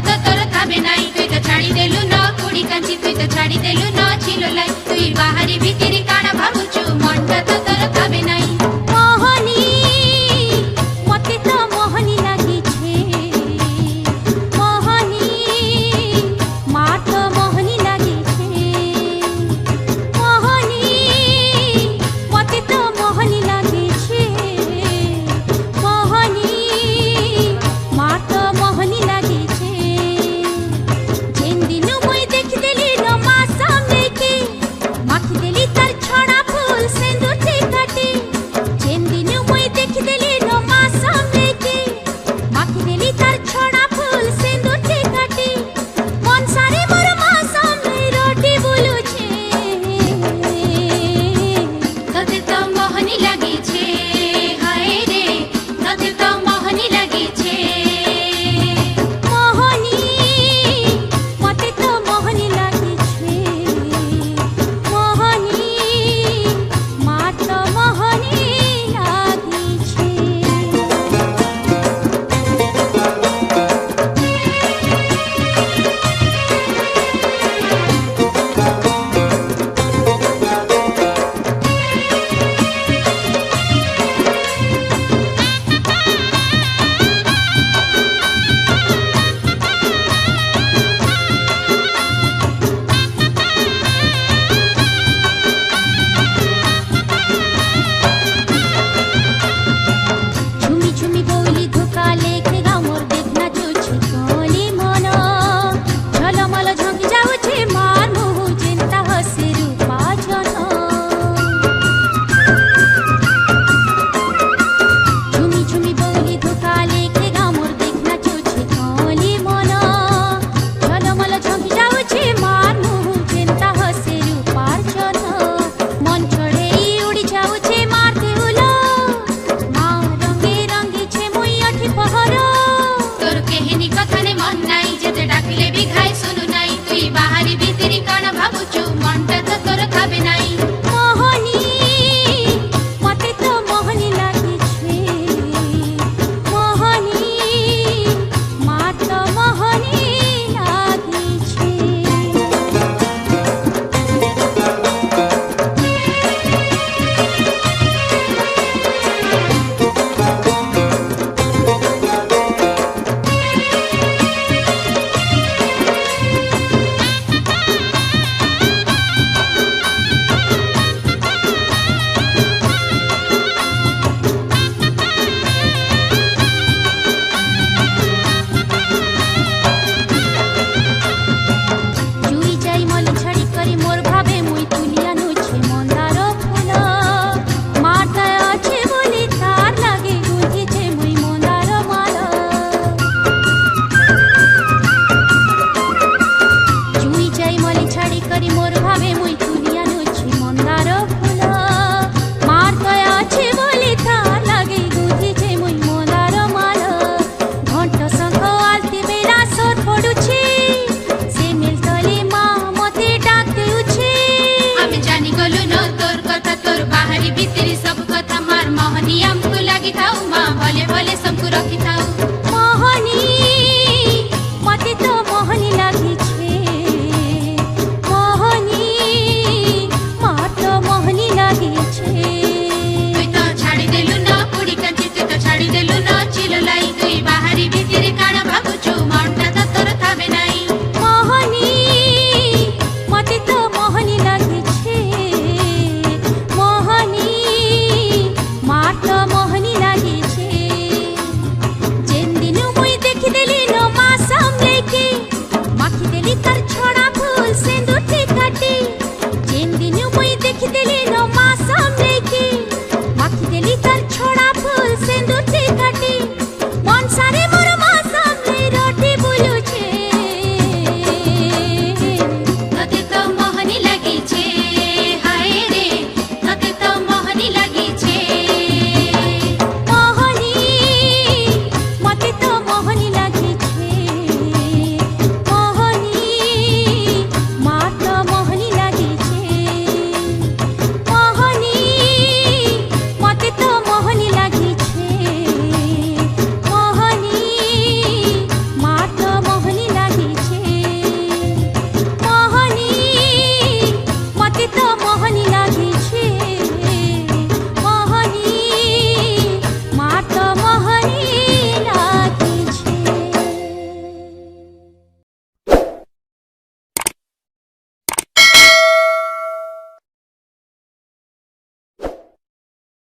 তো তোর থাবে নাই, তুই তো ছাড়ি দেলু ন কুড়ি কাঞ্চি, তুই তো ছাড়ি দেলু ন ছিল লাই, তুই বাহারি ভিতরি কানা ভাবুছু মনটা তো তোর থাবে নাই। মোহনী মতে তো মোহনী লাগিছে, মোহনী মা তো মোহনী লাগিছে, মোহনী মতে তো মোহনী লাগিছে, মোহনী মা তো মোহনী লাগিছে। যেন দিনু মুই দেখিদেলি ন মা সামনেকে, মাখিদেলি তার ছড়া ফুল সেন্দুরতে কাটে। যেন দিনু মুই দেখিদেলি ন মা সামনেকে, মাখিদেলি তার ছড়া ফুল সেন্দুরতে কাটে। মন সারে মোর মা সামনে রটি বলুছে, তোতে তো মোহনী লাগিছে, হায় রে তোতে তো মোহনী লাগিছে। মোহনী মতে তো মোহনী লাগিছে, মোহনী মা তো মোহনী লাগিছে। ঝুমি ঝুমি বইলি ধোকা লেখে গাও মোর দেখনা চুছি কলি মন, ঝলমল ঝঙ্কি যাউছে মার মুহু চিন্তা হসে রূপা জন। ঝুমি ঝুমি বইলি ধোকা লেখে গাও মোর দেখনা চুছি কলি মন, ঝলমল ঝঙ্কি যাউছে মার মুহু চিন্তা হসে রূপার জন। মন ছড়েই উড়ি যাউছে মার দেউলো, মা রঙে রঙিছে মুই অঠি পহর। তোর কেহিনী কথানে মন নাই, যেতে ডাকলে বিঘায় শুনু নাই, তুই বাহারি ভিতরি কানা ভাবুছু মনটা তো তোর খাবে নাই। মোহনী মতে তো মোহনী লাগিছে, মোহনী মা তো মোহনী লাগিছে। জুই যাই মল ছাড়ি করে মোর ভাবে মুই তুলিয়া নুছে মন্দার ফুল, মার দয়া আছে বলি তার লাগে গুঁথিছে মুই মন্দার মাল। জুই যাই মল ছাড়ি করে মোর ভাবে মুই